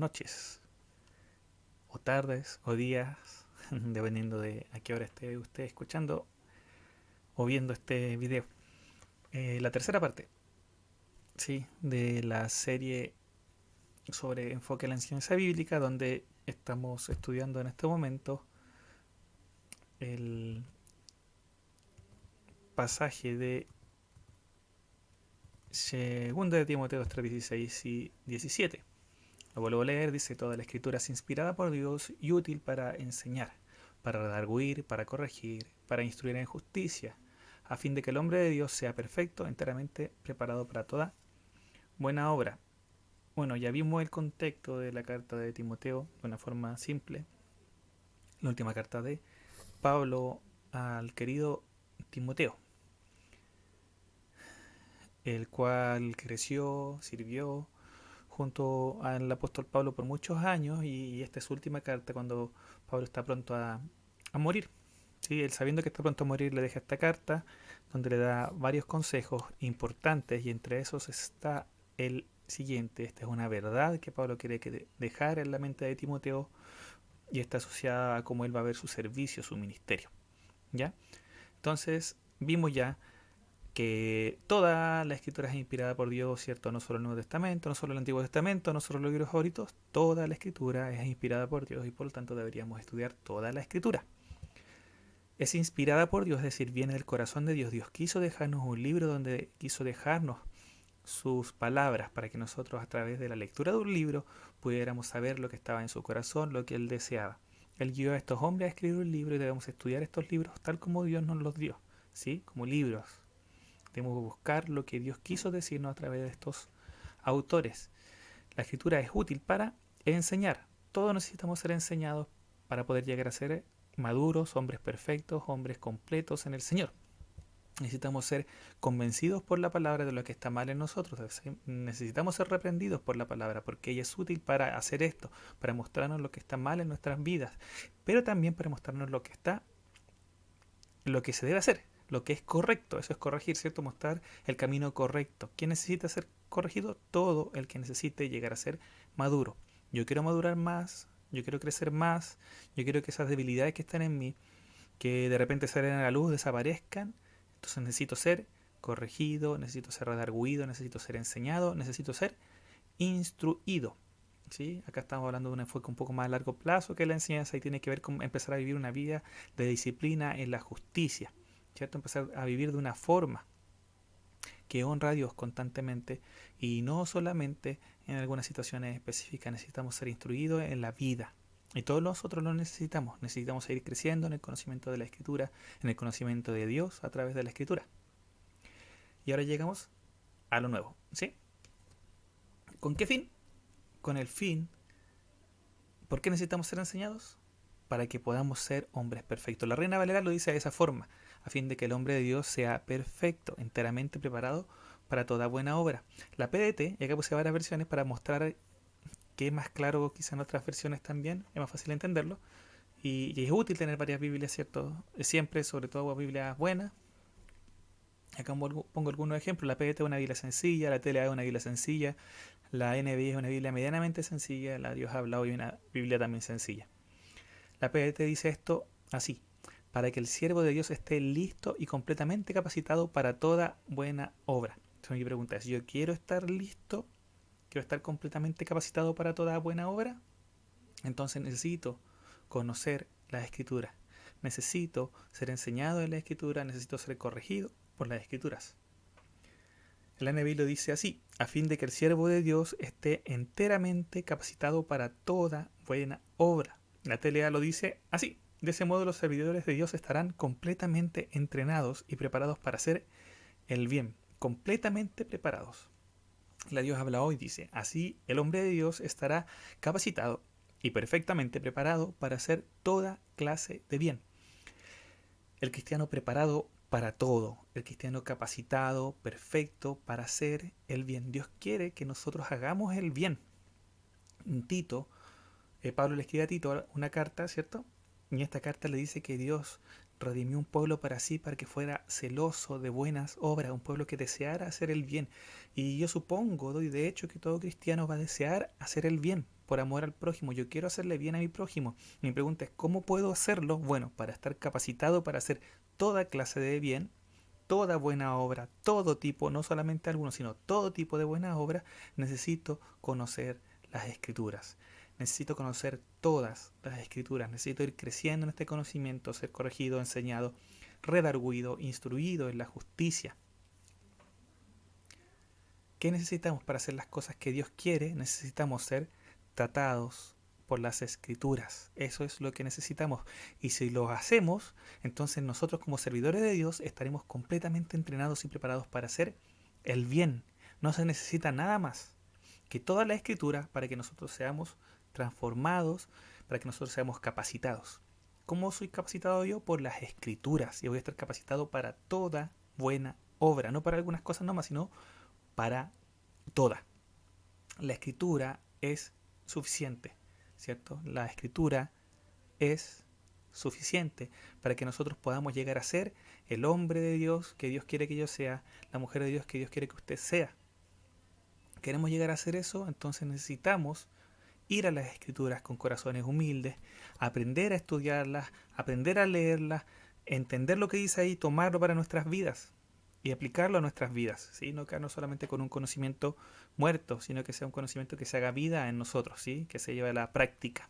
noches, o tardes, o días, dependiendo de a qué hora esté usted escuchando o viendo este video. La tercera parte, sí, de la serie sobre enfoque a la enseñanza bíblica, donde estamos estudiando en este momento el pasaje de 2 de Timoteo 3:16 y 17. Lo vuelvo a leer, dice: toda la escritura es inspirada por Dios y útil para enseñar, para redarguir, para corregir, para instruir en justicia, a fin de que el hombre de Dios sea perfecto, enteramente preparado para toda buena obra. Bueno, ya vimos el contexto de la carta de Timoteo de una forma simple. La última carta de Pablo al querido Timoteo, el cual creció, sirvió junto al apóstol Pablo por muchos años, y esta es su última carta cuando Pablo está pronto a morir. ¿Sí? Él, sabiendo que está pronto a morir, le deja esta carta donde le da varios consejos importantes, y entre esos está el siguiente. Esta es una verdad que Pablo quiere dejar en la mente de Timoteo, y está asociada a cómo él va a ver su servicio, su ministerio. ¿Ya? Entonces, vimos ya que toda la escritura es inspirada por Dios, ¿cierto? No solo el Nuevo Testamento, no solo el Antiguo Testamento, no solo los libros favoritos, toda la escritura es inspirada por Dios, y por lo tanto deberíamos estudiar toda la escritura. Es inspirada por Dios, es decir, viene del corazón de Dios. Dios quiso dejarnos un libro donde quiso dejarnos sus palabras para que nosotros, a través de la lectura de un libro, pudiéramos saber lo que estaba en su corazón, lo que él deseaba. Él guió a estos hombres a escribir un libro, y debemos estudiar estos libros tal como Dios nos los dio, ¿sí? Como libros. Debemos buscar lo que Dios quiso decirnos a través de estos autores. La escritura es útil para enseñar. Todos necesitamos ser enseñados para poder llegar a ser maduros, hombres perfectos, hombres completos en el Señor. Necesitamos ser convencidos por la palabra de lo que está mal en nosotros. Necesitamos ser reprendidos por la palabra, porque ella es útil para hacer esto, para mostrarnos lo que está mal en nuestras vidas, pero también para mostrarnos lo que se debe hacer, lo que es correcto. Eso es corregir, ¿cierto? Mostrar el camino correcto. ¿Quién necesita ser corregido? Todo el que necesite llegar a ser maduro. Yo quiero madurar más, yo quiero crecer más, yo quiero que esas debilidades que están en mí, que de repente salen a la luz, desaparezcan. Entonces necesito ser corregido, necesito ser redarguido, necesito ser enseñado, necesito ser instruido. ¿Sí? Acá estamos hablando de un enfoque un poco más a largo plazo que la enseñanza, y tiene que ver con empezar a vivir una vida de disciplina en la justicia, ¿cierto? Empezar a vivir de una forma que honra a Dios constantemente, y no solamente en algunas situaciones específicas. Necesitamos ser instruidos en la vida, y todos nosotros lo necesitamos. Necesitamos seguir creciendo en el conocimiento de la Escritura, en el conocimiento de Dios a través de la Escritura. Y ahora llegamos a lo nuevo, ¿sí? ¿Con qué fin? Con el fin. ¿Por qué necesitamos ser enseñados? Para que podamos ser hombres perfectos. La Reina Valera lo dice de esa forma: a fin de que el hombre de Dios sea perfecto, enteramente preparado para toda buena obra. La PDT, y acá puse varias versiones para mostrar que es más claro quizá en otras versiones también, es más fácil entenderlo, y es útil tener varias Biblias, ¿cierto? Siempre, sobre todo Biblias buenas. Acá pongo algunos ejemplos. La PDT es una Biblia sencilla, la TLA es una Biblia sencilla, la NBI es una Biblia medianamente sencilla, la Dios habla hoy es una Biblia también sencilla. La PDT dice esto así: para que el siervo de Dios esté listo y completamente capacitado para toda buena obra. Entonces mi pregunta es: ¿yo quiero estar listo? ¿Quiero estar completamente capacitado para toda buena obra? Entonces necesito conocer la Escritura. Necesito ser enseñado en la Escritura, necesito ser corregido por las Escrituras. El NBI lo dice así: a fin de que el siervo de Dios esté enteramente capacitado para toda buena obra. La TLA lo dice así: de ese modo los servidores de Dios estarán completamente entrenados y preparados para hacer el bien. Completamente preparados. La Dios habla hoy dice: así el hombre de Dios estará capacitado y perfectamente preparado para hacer toda clase de bien. El cristiano preparado para todo, el cristiano capacitado, perfecto para hacer el bien. Dios quiere que nosotros hagamos el bien. Tito, Pablo le escribe a Tito una carta, ¿cierto? Y esta carta le dice que Dios redimió un pueblo para sí, para que fuera celoso de buenas obras, un pueblo que deseara hacer el bien. Y yo supongo, doy de hecho, que todo cristiano va a desear hacer el bien por amor al prójimo. Yo quiero hacerle bien a mi prójimo. Mi pregunta es, ¿cómo puedo hacerlo? Bueno, para estar capacitado para hacer toda clase de bien, toda buena obra, todo tipo, no solamente algunos, sino todo tipo de buena obra, necesito conocer las escrituras. Necesito conocer todas las escrituras, necesito ir creciendo en este conocimiento, ser corregido, enseñado, redarguido, instruido en la justicia. ¿Qué necesitamos para hacer las cosas que Dios quiere? Necesitamos ser tratados por las escrituras. Eso es lo que necesitamos. Y si lo hacemos, entonces nosotros como servidores de Dios estaremos completamente entrenados y preparados para hacer el bien. No se necesita nada más que toda la escritura para que nosotros seamos transformados, para que nosotros seamos capacitados. ¿Cómo soy capacitado yo? Por las escrituras. Y voy a estar capacitado para toda buena obra. No para algunas cosas nomás, sino para toda. La escritura es suficiente, ¿cierto? La escritura es suficiente para que nosotros podamos llegar a ser el hombre de Dios que Dios quiere que yo sea, la mujer de Dios que Dios quiere que usted sea. ¿Queremos llegar a hacer eso? Entonces necesitamos ir a las escrituras con corazones humildes, aprender a estudiarlas, aprender a leerlas, entender lo que dice ahí, tomarlo para nuestras vidas y aplicarlo a nuestras vidas, ¿sí? No quedarnos solamente con un conocimiento muerto, sino que sea un conocimiento que se haga vida en nosotros, ¿sí? Que se lleve a la práctica.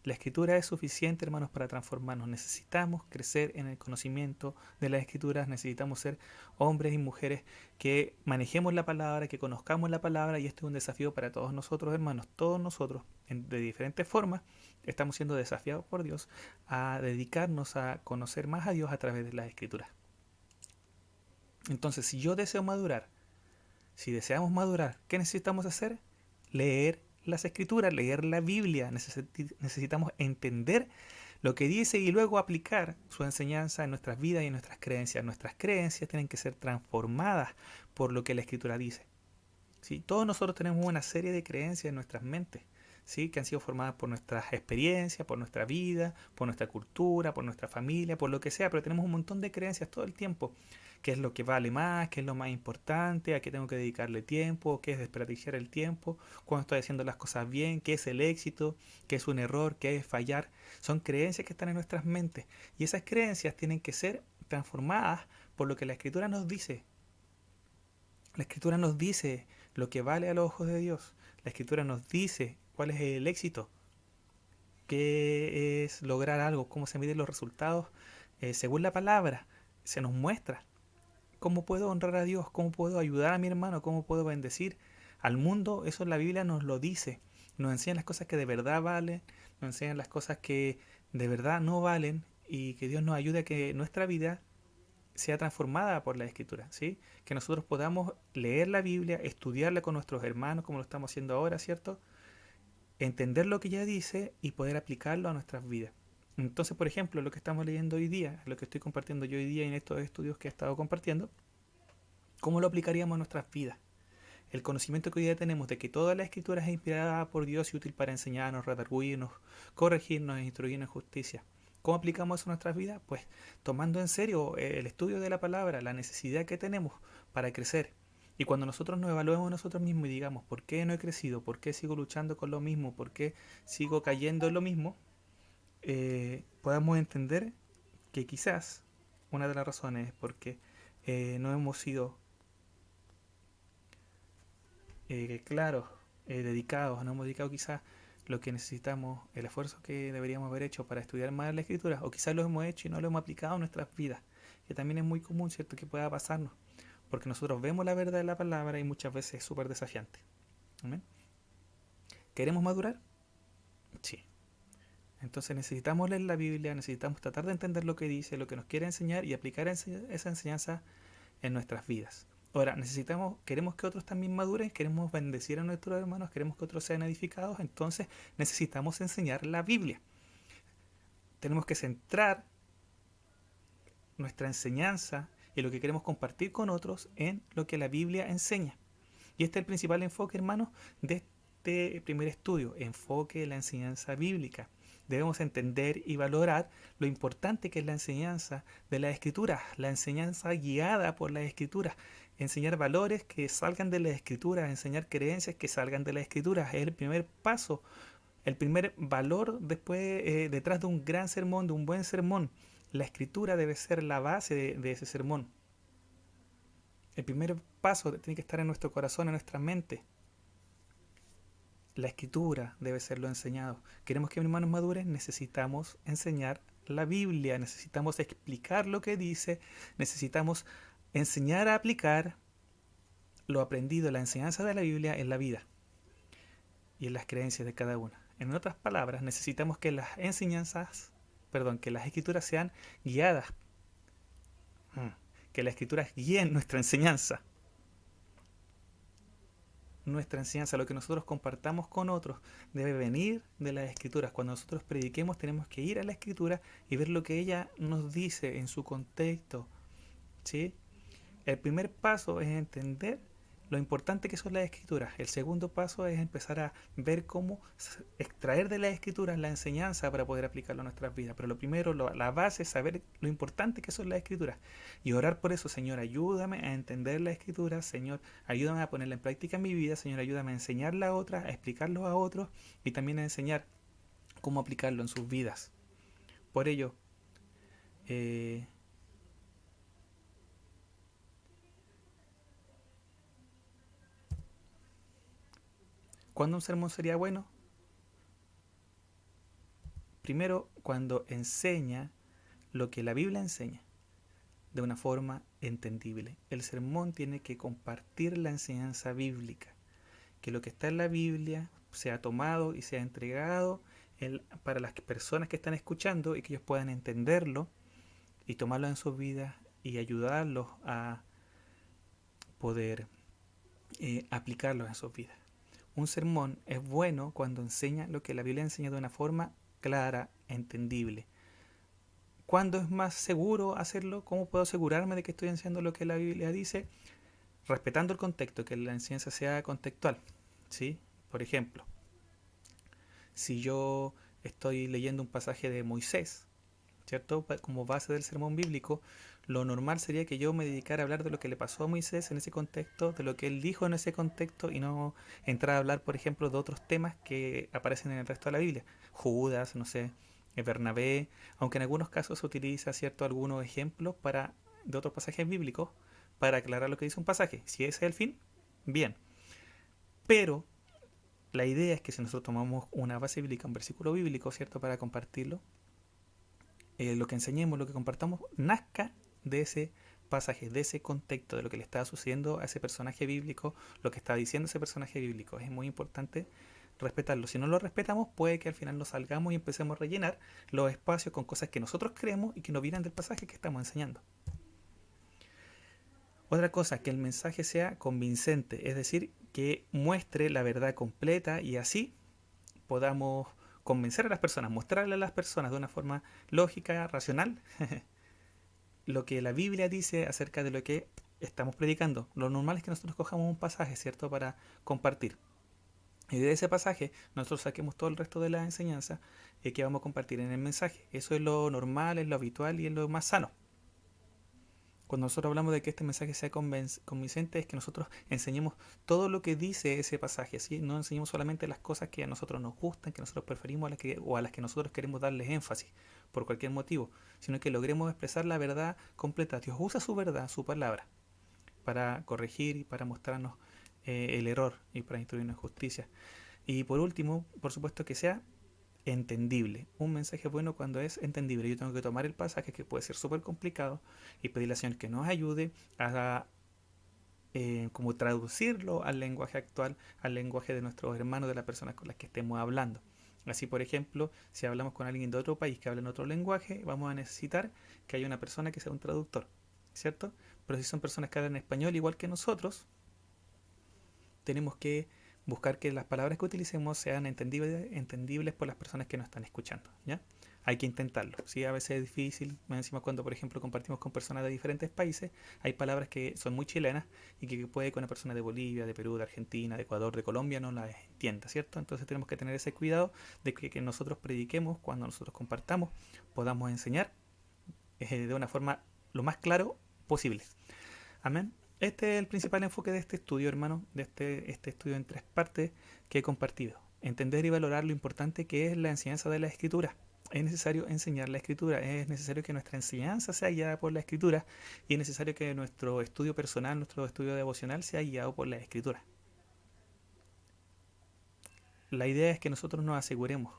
La escritura es suficiente, hermanos, para transformarnos. Necesitamos crecer en el conocimiento de las escrituras, necesitamos ser hombres y mujeres que manejemos la palabra, que conozcamos la palabra, y esto es un desafío para todos nosotros, hermanos. Todos nosotros, de diferentes formas, estamos siendo desafiados por Dios a dedicarnos a conocer más a Dios a través de las escrituras. Entonces, si yo deseo madurar, si deseamos madurar, ¿qué necesitamos hacer? Leer las escrituras, leer la Biblia. Necesitamos entender lo que dice y luego aplicar su enseñanza en nuestras vidas y en nuestras creencias. Nuestras creencias tienen que ser transformadas por lo que la escritura dice. ¿Sí? Todos nosotros tenemos una serie de creencias en nuestras mentes, ¿sí? Que han sido formadas por nuestras experiencias, por nuestra vida, por nuestra cultura, por nuestra familia, por lo que sea, pero tenemos un montón de creencias todo el tiempo. ¿Qué es lo que vale más? ¿Qué es lo más importante? ¿A qué tengo que dedicarle tiempo? ¿Qué es desperdiciar el tiempo? ¿Cuándo estoy haciendo las cosas bien? ¿Qué es el éxito? ¿Qué es un error? ¿Qué es fallar? Son creencias que están en nuestras mentes y esas creencias tienen que ser transformadas por lo que la escritura nos dice. La escritura nos dice lo que vale a los ojos de Dios. La escritura nos dice cuál es el éxito, qué es lograr algo, cómo se miden los resultados según la palabra. Se nos muestra cómo puedo honrar a Dios, cómo puedo ayudar a mi hermano, cómo puedo bendecir al mundo. Eso la Biblia nos lo dice. Nos enseña las cosas que de verdad valen, nos enseñan las cosas que de verdad no valen, y que Dios nos ayude a que nuestra vida sea transformada por la escritura, ¿sí? Que nosotros podamos leer la Biblia, estudiarla con nuestros hermanos, como lo estamos haciendo ahora, ¿cierto? Entender lo que ella dice y poder aplicarlo a nuestras vidas. Entonces, por ejemplo, lo que estamos leyendo hoy día, lo que estoy compartiendo yo hoy día en estos estudios que he estado compartiendo, ¿cómo lo aplicaríamos a nuestras vidas? El conocimiento que hoy día tenemos de que toda la escritura es inspirada por Dios y útil para enseñarnos, redarguirnos, corregirnos e instruirnos en justicia. ¿Cómo aplicamos eso a nuestras vidas? Pues tomando en serio el estudio de la palabra, la necesidad que tenemos para crecer. Y cuando nosotros nos evaluemos a nosotros mismos y digamos, ¿por qué no he crecido? ¿Por qué sigo luchando con lo mismo? ¿Por qué sigo cayendo en lo mismo? Podamos entender que quizás una de las razones es porque no hemos sido claros, dedicados, no hemos dedicado quizás lo que necesitamos, el esfuerzo que deberíamos haber hecho para estudiar más la escritura, o quizás lo hemos hecho y no lo hemos aplicado en nuestras vidas, que también es muy común, ¿cierto?, que pueda pasarnos, porque nosotros vemos la verdad de la palabra y muchas veces es súper desafiante. ¿Amén? ¿Queremos madurar? Sí. Entonces necesitamos leer la Biblia, necesitamos tratar de entender lo que dice, lo que nos quiere enseñar y aplicar esa enseñanza en nuestras vidas. Ahora, queremos que otros también maduren, queremos bendecir a nuestros hermanos, queremos que otros sean edificados, entonces necesitamos enseñar la Biblia. Tenemos que centrar nuestra enseñanza y lo que queremos compartir con otros en lo que la Biblia enseña. Y este es el principal enfoque, hermanos, de este primer estudio, enfoque de la enseñanza bíblica. debemos entender y valorar lo importante que es la enseñanza de las escrituras, la enseñanza guiada por las escrituras, enseñar valores que salgan de las escrituras, enseñar creencias que salgan de las escrituras, es el primer paso, el primer valor después, detrás de un gran sermón, de un buen sermón. La escritura debe ser la base de ese sermón. El primer paso tiene que estar en nuestro corazón, en nuestra mente. La escritura debe ser lo enseñado. Queremos que mis hermanos maduren, necesitamos enseñar la Biblia, necesitamos explicar lo que dice, necesitamos enseñar a aplicar lo aprendido, la enseñanza de la Biblia en la vida y en las creencias de cada una. En otras palabras, necesitamos que las enseñanzas, perdón, que las escrituras sean guiadas, que las escrituras guíen nuestra enseñanza. Nuestra enseñanza, lo que nosotros compartamos con otros, debe venir de las escrituras. Cuando nosotros prediquemos tenemos que ir a la escritura y ver lo que ella nos dice en su contexto, ¿sí? El primer paso es entender lo importante que son las escrituras. El segundo paso es empezar a ver cómo extraer de las escrituras la enseñanza para poder aplicarlo a nuestras vidas. Pero lo primero, la base es saber lo importante que son las escrituras y orar por eso. Señor, ayúdame a entender las escrituras. Señor, ayúdame a ponerla en práctica en mi vida. Señor, ayúdame a enseñarla a otras, a explicarlo a otros y también a enseñar cómo aplicarlo en sus vidas. Por ello, ¿cuándo un sermón sería bueno? Primero, cuando enseña lo que la Biblia enseña de una forma entendible. El sermón tiene que compartir la enseñanza bíblica, que lo que está en la Biblia sea tomado y sea entregado para las personas que están escuchando y que ellos puedan entenderlo y tomarlo en sus vidas y ayudarlos a poder aplicarlo en sus vidas. Un sermón es bueno cuando enseña lo que la Biblia enseña de una forma clara, entendible. ¿Cuándo es más seguro hacerlo? ¿Cómo puedo asegurarme de que estoy enseñando lo que la Biblia dice? Respetando el contexto, que la enseñanza sea contextual, ¿sí? Por ejemplo, si yo estoy leyendo un pasaje de Moisés, ¿cierto? Como base del sermón bíblico, lo normal sería que yo me dedicara a hablar de lo que le pasó a Moisés en ese contexto, de lo que él dijo en ese contexto y no entrar a hablar, por ejemplo, de otros temas que aparecen en el resto de la Biblia. Judas, no sé, Bernabé, aunque en algunos casos se utiliza, ¿cierto?, algunos ejemplos de otros pasajes bíblicos para aclarar lo que dice un pasaje. Si ese es el fin, bien. Pero la idea es que si nosotros tomamos una base bíblica, un versículo bíblico, ¿cierto?, para compartirlo, lo que enseñemos, lo que compartamos, nazca de ese pasaje, de ese contexto, de lo que le está sucediendo a ese personaje bíblico, lo que está diciendo ese personaje bíblico. Es muy importante respetarlo. Si no lo respetamos, puede que al final nos salgamos y empecemos a rellenar los espacios con cosas que nosotros creemos y que no vienen del pasaje que estamos enseñando. Otra cosa, que el mensaje sea convincente, es decir, que muestre la verdad completa y así podamos convencer a las personas, mostrarle a las personas de una forma lógica, racional, lo que la Biblia dice acerca de lo que estamos predicando. Lo normal es que nosotros cojamos un pasaje, ¿cierto?, para compartir. Y de ese pasaje nosotros saquemos todo el resto de la enseñanza que vamos a compartir en el mensaje. Eso es lo normal, es lo habitual y es lo más sano. Cuando nosotros hablamos de que este mensaje sea convincente, es que nosotros enseñemos todo lo que dice ese pasaje, ¿sí? No enseñemos solamente las cosas que a nosotros nos gustan, que nosotros preferimos o a las que nosotros queremos darles énfasis por cualquier motivo, sino que logremos expresar la verdad completa. Dios usa su verdad, su palabra, para corregir y para mostrarnos el error y para instruirnos en justicia. Y por último, por supuesto, que sea entendible. Un mensaje bueno cuando es entendible. Yo tengo que tomar el pasaje, que puede ser súper complicado, y pedirle al Señor que nos ayude a como traducirlo al lenguaje actual, al lenguaje de nuestros hermanos, de las personas con las que estemos hablando. Así, por ejemplo, si hablamos con alguien de otro país que habla en otro lenguaje, vamos a necesitar que haya una persona que sea un traductor, ¿cierto? Pero si son personas que hablan español igual que nosotros, tenemos que buscar que las palabras que utilicemos sean entendibles por las personas que nos están escuchando, ¿ya? Hay que intentarlo. Sí, a veces es difícil, más encima cuando, por ejemplo, compartimos con personas de diferentes países, hay palabras que son muy chilenas y que puede que una persona de Bolivia, de Perú, de Argentina, de Ecuador, de Colombia no las entienda, ¿cierto? Entonces tenemos que tener ese cuidado de que nosotros prediquemos, cuando nosotros compartamos, podamos enseñar de una forma lo más claro posible. Amén. Este es el principal enfoque de este estudio, hermano, de este estudio en 3 partes que he compartido. Entender y valorar lo importante que es la enseñanza de la Escritura. Es necesario enseñar la Escritura, es necesario que nuestra enseñanza sea guiada por la Escritura y es necesario que nuestro estudio personal, nuestro estudio devocional sea guiado por la Escritura. La idea es que nosotros nos aseguremos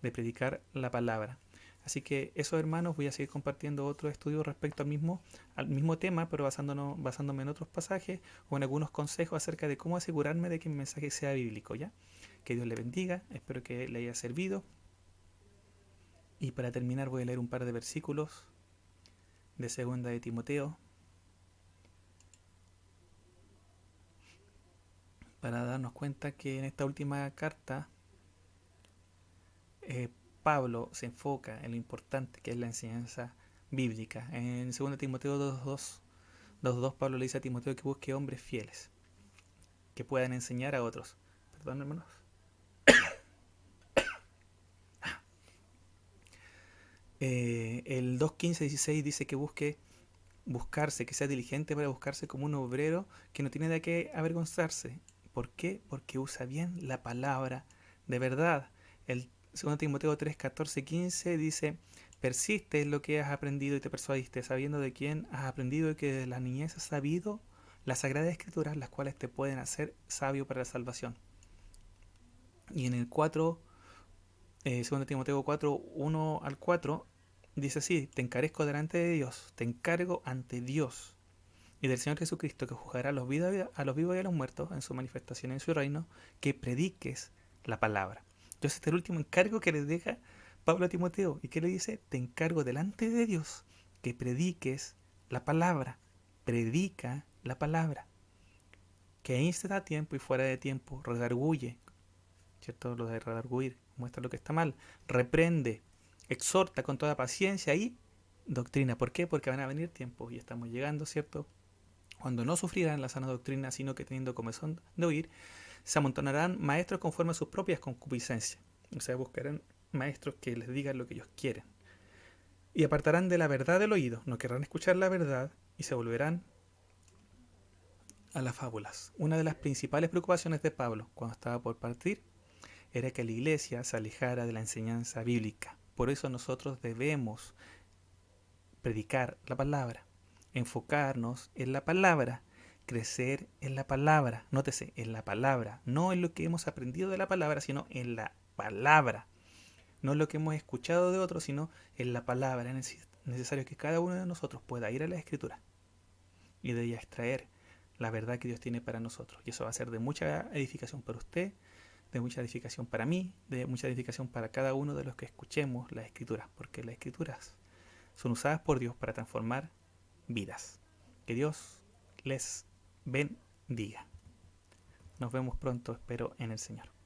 de predicar la palabra. Así que eso, hermanos, voy a seguir compartiendo otros estudios respecto al mismo tema, pero basándome en otros pasajes o en algunos consejos acerca de cómo asegurarme de que mi mensaje sea bíblico, ¿ya? Que Dios le bendiga, espero que le haya servido. Y para terminar voy a leer un par de versículos de 2 de Timoteo para darnos cuenta que en esta última carta Pablo se enfoca en lo importante que es la enseñanza bíblica. En 2 Timoteo 2.2 Pablo le dice a Timoteo que busque hombres fieles que puedan enseñar a otros. Perdón, hermanos. El 2.15.16 dice que buscarse, que sea diligente para buscarse como un obrero que no tiene de qué avergonzarse. ¿Por qué? Porque usa bien la palabra de verdad. El 2 Timoteo 3.14.15 dice: persiste en lo que has aprendido y te persuadiste, sabiendo de quién has aprendido y que desde la niñez has sabido las sagradas escrituras, las cuales te pueden hacer sabio para la salvación. Y en el 2 Timoteo 4.1-4 dice así: te encarezco delante de Dios, te encargo ante Dios y del Señor Jesucristo, que juzgará a los vivos y a los muertos en su manifestación en su reino, que prediques la palabra. Entonces este es el último encargo que le deja Pablo a Timoteo. ¿Y qué le dice? Te encargo delante de Dios que prediques la palabra. Predica la palabra. Que inste a tiempo y fuera de tiempo, redarguye, ¿cierto? Lo de redarguir, muestra lo que está mal, reprende, exhorta con toda paciencia y doctrina. ¿Por qué? Porque van a venir tiempos y estamos llegando, ¿cierto?, cuando no sufrirán la sana doctrina, sino que teniendo comezón de oír, se amontonarán maestros conforme a sus propias concupiscencias. O sea, buscarán maestros que les digan lo que ellos quieren. Y apartarán de la verdad del oído, no querrán escuchar la verdad y se volverán a las fábulas. Una de las principales preocupaciones de Pablo cuando estaba por partir era que la iglesia se alejara de la enseñanza bíblica. Por eso nosotros debemos predicar la palabra, enfocarnos en la palabra, crecer en la palabra. Nótese, en la palabra, no en lo que hemos aprendido de la palabra, sino en la palabra. No en lo que hemos escuchado de otros, sino en la palabra. Es necesario que cada uno de nosotros pueda ir a la Escritura y de ella extraer la verdad que Dios tiene para nosotros. Y eso va a ser de mucha edificación para usted, de mucha edificación para mí, de mucha edificación para cada uno de los que escuchemos las Escrituras, porque las Escrituras son usadas por Dios para transformar vidas. Que Dios les bendiga. Nos vemos pronto, espero, en el Señor.